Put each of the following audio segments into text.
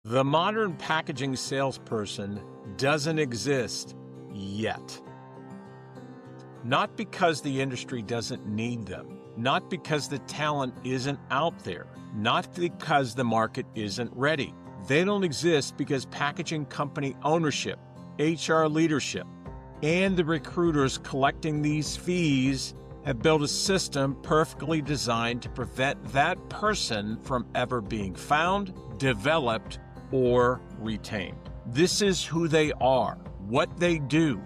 The modern packaging salesperson doesn't exist yet. Not because the industry doesn't need them, not because the talent isn't out there, not because the market isn't ready. They don't exist because packaging company ownership, HR leadership, and the recruiters collecting these fees have built a system perfectly designed to prevent that person from ever being found, developed, or retained. This is who they are, what they do,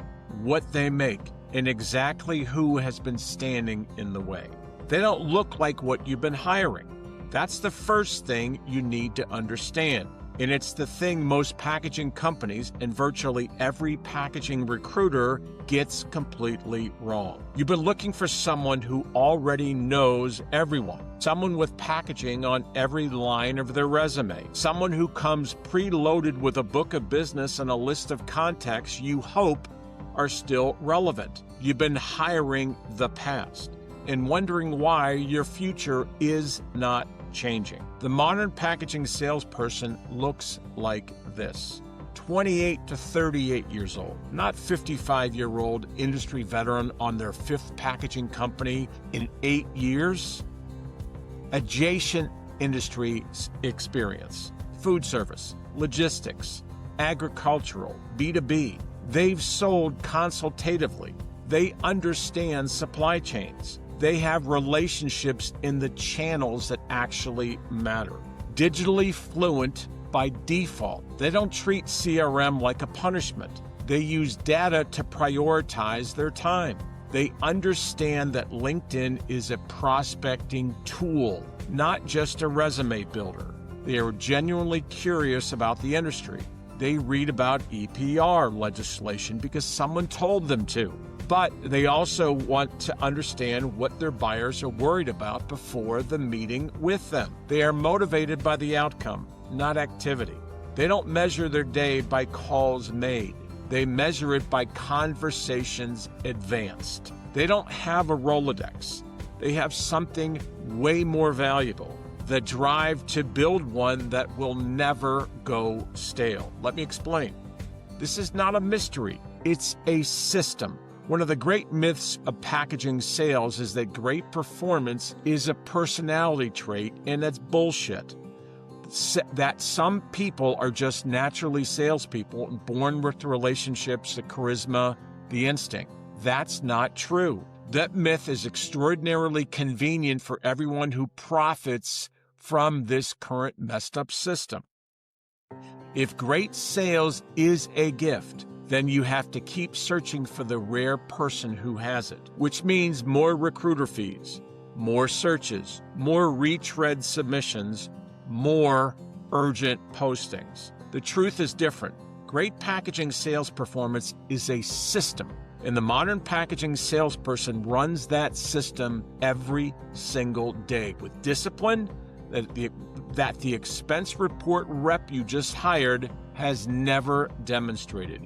what they make, and exactly who has been standing in the way. They don't look like what you've been hiring. That's the first thing you need to understand. And it's the thing most packaging companies and virtually every packaging recruiter gets completely wrong. You've been looking for someone who already knows everyone, someone with packaging on every line of their resume, someone who comes preloaded with a book of business and a list of contacts you hope are still relevant. You've been hiring the past and wondering why your future is not changing. The modern packaging salesperson looks like this. 28 to 38 years old, not 55-year-old industry veteran on their fifth packaging company in 8 years. Adjacent industry experience, food service, logistics, agricultural, B2B. They've sold consultatively. They understand supply chains. They have relationships in the channels that actually matter. Digitally fluent by default. They don't treat CRM like a punishment. They use data to prioritize their time. They understand that LinkedIn is a prospecting tool, not just a resume builder. They are genuinely curious about the industry. They read about EPR legislation because someone told them to. But they also want to understand what their buyers are worried about before the meeting with them. They are motivated by the outcome, not activity. They don't measure their day by calls made. They measure it by conversations advanced. They don't have a Rolodex. They have something way more valuable, the drive to build one that will never go stale. Let me explain. This is not a mystery. It's a system. One of the great myths of packaging sales is that great performance is a personality trait, and that's bullshit. That some people are just naturally salespeople, born with the relationships, the charisma, the instinct. That's not true. That myth is extraordinarily convenient for everyone who profits from this current messed up system. If great sales is a gift, then you have to keep searching for the rare person who has it, which means more recruiter fees, more searches, more retread submissions, more urgent postings. The truth is different. Great packaging sales performance is a system, and the modern packaging salesperson runs that system every single day with discipline that the expense report rep you just hired has never demonstrated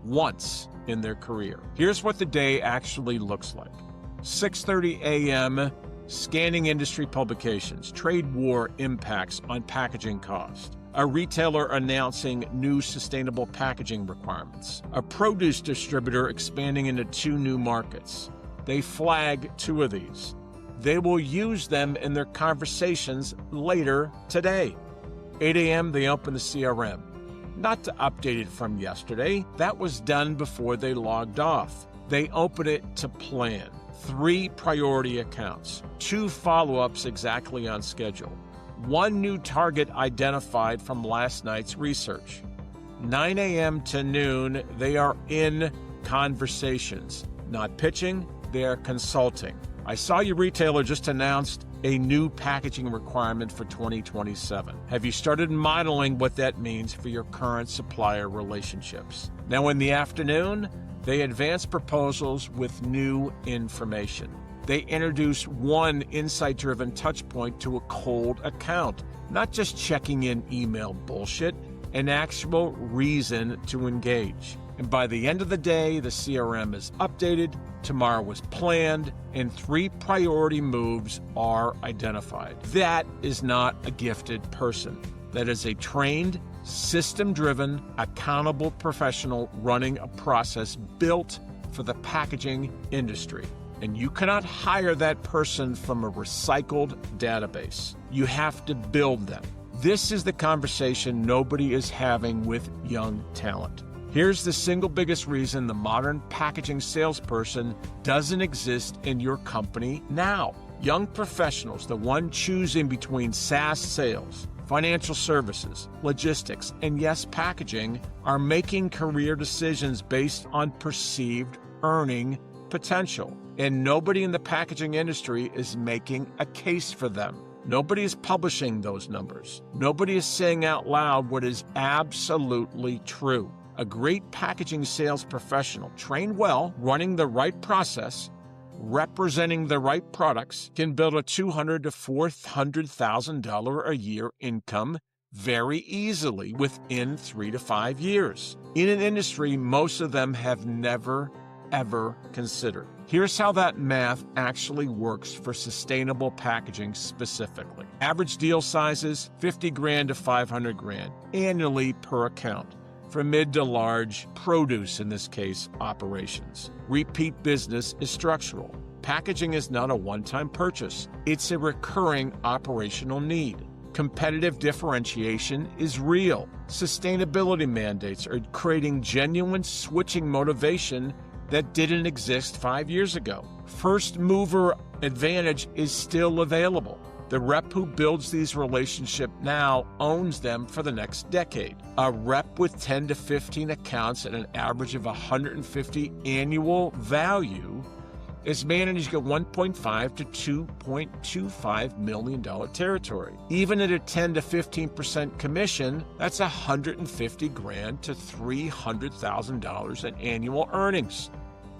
once in their career. Here's what the day actually looks like. 6:30 a.m., scanning industry publications, trade war impacts on packaging cost, a retailer announcing new sustainable packaging requirements, a produce distributor expanding into 2 new markets. They flag 2 of these. They will use them in their conversations later today. 8 a.m., they open the CRM. Not to update it from yesterday. That was done before they logged off. They open it to plan. 3 priority accounts, 2 follow-ups exactly on schedule, 1 new target identified from last night's research. 9 a.m. to noon, they are in conversations. Not pitching, they are consulting. I saw your retailer just announced a new packaging requirement for 2027. Have you started modeling what that means for your current supplier relationships? Now in the afternoon, they advance proposals with new information. They introduce 1 insight-driven touchpoint to a cold account, not just checking in email bullshit, an actual reason to engage. And by the end of the day, the CRM is updated, tomorrow was planned, and 3 priority moves are identified. That is not a gifted person. That is a trained, system-driven, accountable professional running a process built for the packaging industry. And you cannot hire that person from a recycled database. You have to build them. This is the conversation nobody is having with young talent. Here's the single biggest reason the modern packaging salesperson doesn't exist in your company now. Young professionals, the one choosing between SaaS sales, financial services, logistics, and yes, packaging, are making career decisions based on perceived earning potential. And nobody in the packaging industry is making a case for them. Nobody is publishing those numbers. Nobody is saying out loud what is absolutely true. A great packaging sales professional, trained well, running the right process, representing the right products, can build a $200,000 to $400,000 a year income very easily within 3 to 5 years. In an industry most of them have never, ever considered. Here's how that math actually works for sustainable packaging specifically. Average deal sizes, $50,000 to $500,000 annually per account. For mid to large, produce in this case, operations. Repeat business is structural. Packaging is not a one-time purchase. It's a recurring operational need. Competitive differentiation is real. Sustainability mandates are creating genuine switching motivation that didn't exist 5 years ago. First mover advantage is still available. The rep who builds these relationships now owns them for the next decade. A rep with 10 to 15 accounts at an average of 150 annual value is managing a $1.5 to $2.25 million territory. Even at a 10 to 15% commission, that's $150,000 to $300,000 in annual earnings.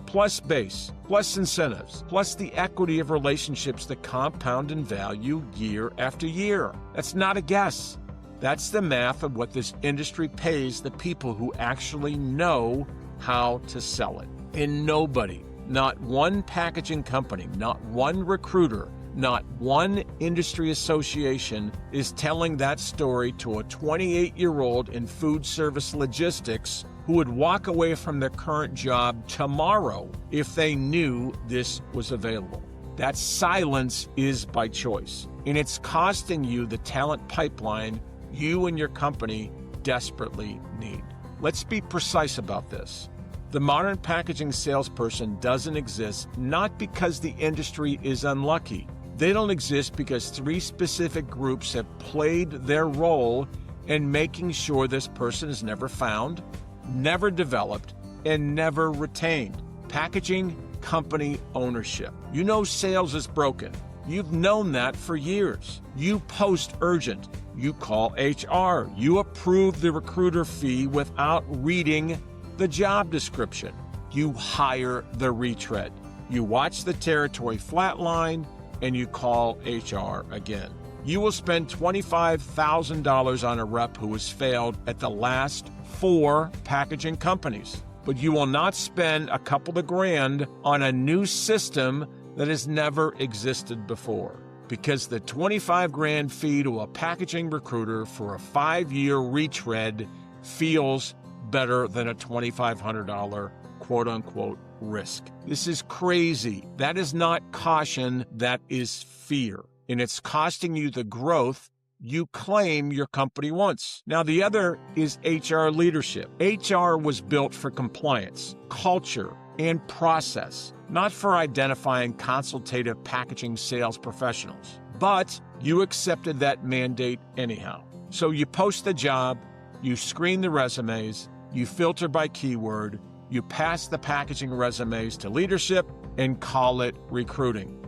Plus base, plus incentives, plus the equity of relationships that compound in value year after year. That's not a guess. That's the math of what this industry pays the people who actually know how to sell it. And nobody, not one packaging company, not one recruiter, not one industry association is telling that story to a 28-year-old in food service logistics who would walk away from their current job tomorrow if they knew this was available. That silence is by choice, and it's costing you the talent pipeline you and your company desperately need. Let's be precise about this. The modern packaging salesperson doesn't exist not because the industry is unlucky. They don't exist because 3 specific groups have played their role in making sure this person is never found, never developed, and never retained. Packaging company ownership. You know sales is broken. You've known that for years. You post urgent. You call HR. You approve the recruiter fee without reading the job description. You hire the retread. You watch the territory flatline, and you call HR again. You will spend $25,000 on a rep who has failed at the last 4 packaging companies, but you will not spend a couple of grand on a new system that has never existed before, because the $25,000 fee to a packaging recruiter for a 5-year retread feels better than a $2,500 quote-unquote risk. This is crazy. That is not caution, that is fear. And it's costing you the growth you claim your company wants. Now, the other is HR leadership. HR was built for compliance, culture, and process, not for identifying consultative packaging sales professionals. But you accepted that mandate anyhow. So you post the job, you screen the resumes, you filter by keyword, you pass the packaging resumes to leadership and call it recruiting.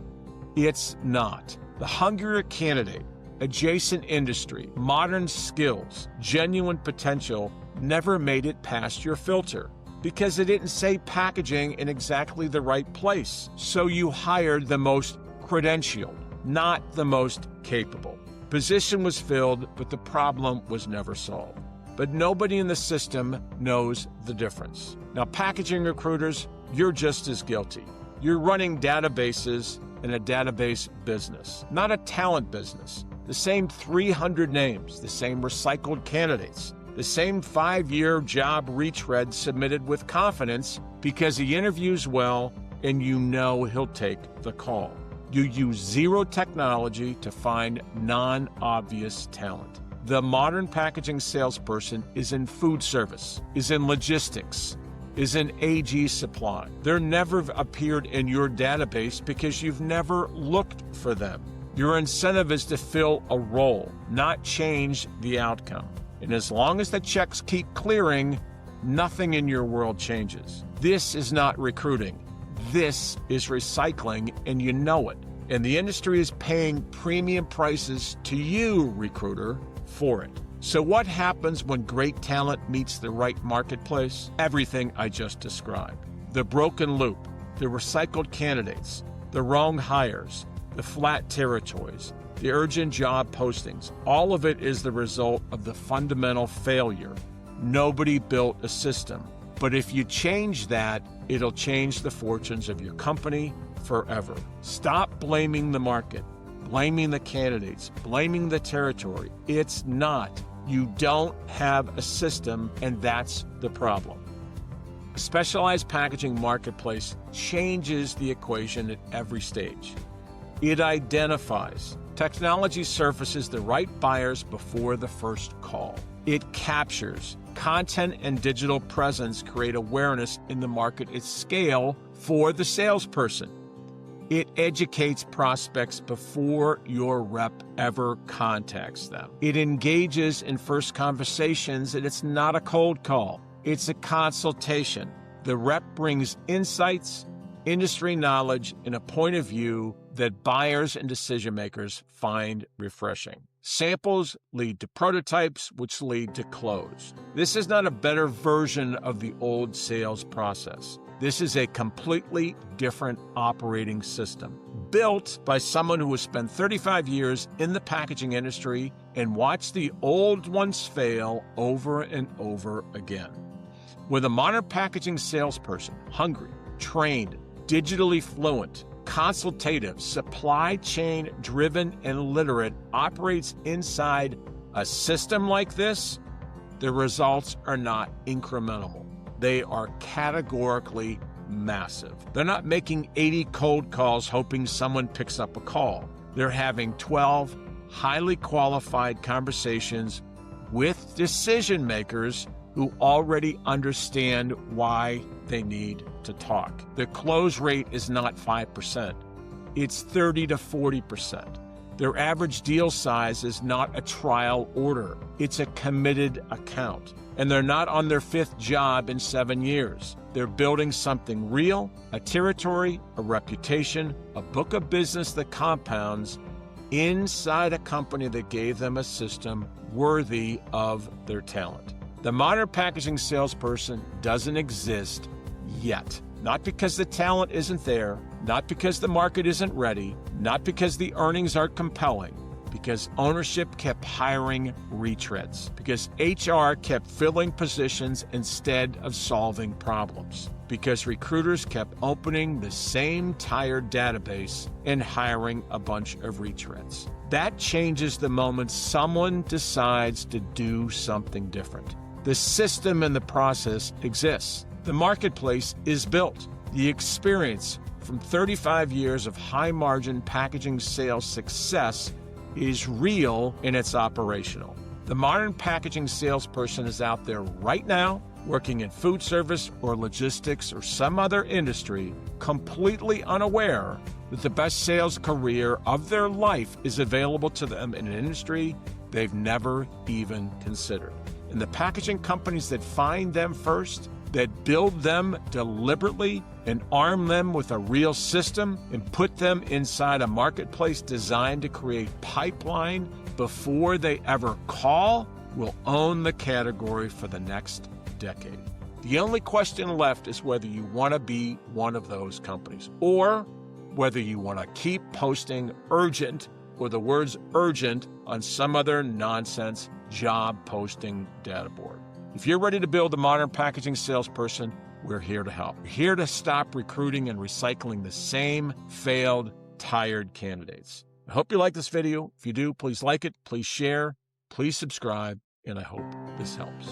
It's not. The hungrier candidate, adjacent industry, modern skills, genuine potential never made it past your filter because it didn't say packaging in exactly the right place. So you hired the most credentialed, not the most capable. Position was filled, but the problem was never solved. But nobody in the system knows the difference. Now, packaging recruiters, you're just as guilty. You're running databases in a database business, not a talent business. The same 300 names, the same recycled candidates, The same 5-year job retread submitted with confidence because he interviews well and you know he'll take the call. You use zero technology to find non-obvious talent. The modern packaging salesperson is in food service, is in logistics, is in AG supply. They're never appeared in your database because you've never looked for them. Your incentive is to fill a role, not change the outcome. And as long as the checks keep clearing, nothing in your world changes. This is not recruiting. This is recycling, and you know it. And the industry is paying premium prices to you, recruiter, for it. So what happens when great talent meets the right marketplace? Everything I just described. The broken loop, the recycled candidates, the wrong hires, the flat territories, the urgent job postings. All of it is the result of the fundamental failure. Nobody built a system. But if you change that, it'll change the fortunes of your company forever. Stop blaming the market, blaming the candidates, blaming the territory. It's not. You don't have a system, and that's the problem. A specialized packaging marketplace changes the equation at every stage. It identifies. Technology surfaces the right buyers before the first call. It captures. Content and digital presence create awareness in the market at scale for the salesperson. It educates prospects before your rep ever contacts them. It engages in first conversations, and it's not a cold call. It's a consultation. The rep brings insights, industry knowledge, and a point of view that buyers and decision makers find refreshing. Samples lead to prototypes, which lead to close. This is not a better version of the old sales process. This is a completely different operating system, built by someone who has spent 35 years in the packaging industry and watched the old ones fail over and over again. With a modern packaging salesperson, hungry, trained, digitally fluent, consultative, supply chain driven, and literate, operates inside a system like this, the results are not incremental. They are categorically massive. They're not making 80 cold calls hoping someone picks up a call. They're having 12 highly qualified conversations with decision makers who already understand why they need to talk. The close rate is not 5%. It's 30 to 40%. Their average deal size is not a trial order. It's a committed account. And they're not on their 5th job in 7 years. They're building something real, a territory, a reputation, a book of business that compounds inside a company that gave them a system worthy of their talent. The modern packaging salesperson doesn't exist yet. Not because the talent isn't there, not because the market isn't ready, not because the earnings aren't compelling, because ownership kept hiring retreads, because HR kept filling positions instead of solving problems, because recruiters kept opening the same tired database and hiring a bunch of retreads. That changes the moment someone decides to do something different. The system and the process exists. The marketplace is built. The experience from 35 years of high-margin packaging sales success is real and it's operational. The modern packaging salesperson is out there right now, working in food service or logistics or some other industry, completely unaware that the best sales career of their life is available to them in an industry they've never even considered. And the packaging companies that find them first, that build them deliberately and arm them with a real system and put them inside a marketplace designed to create pipeline before they ever call, will own the category for the next decade. The only question left is whether you want to be one of those companies or whether you want to keep posting urgent or the words urgent on some other nonsense job posting data board. If you're ready to build a modern packaging salesperson, we're here to help. We're here to stop recruiting and recycling the same failed, tired candidates. I hope you like this video. If you do, please like it, please share, please subscribe, and I hope this helps.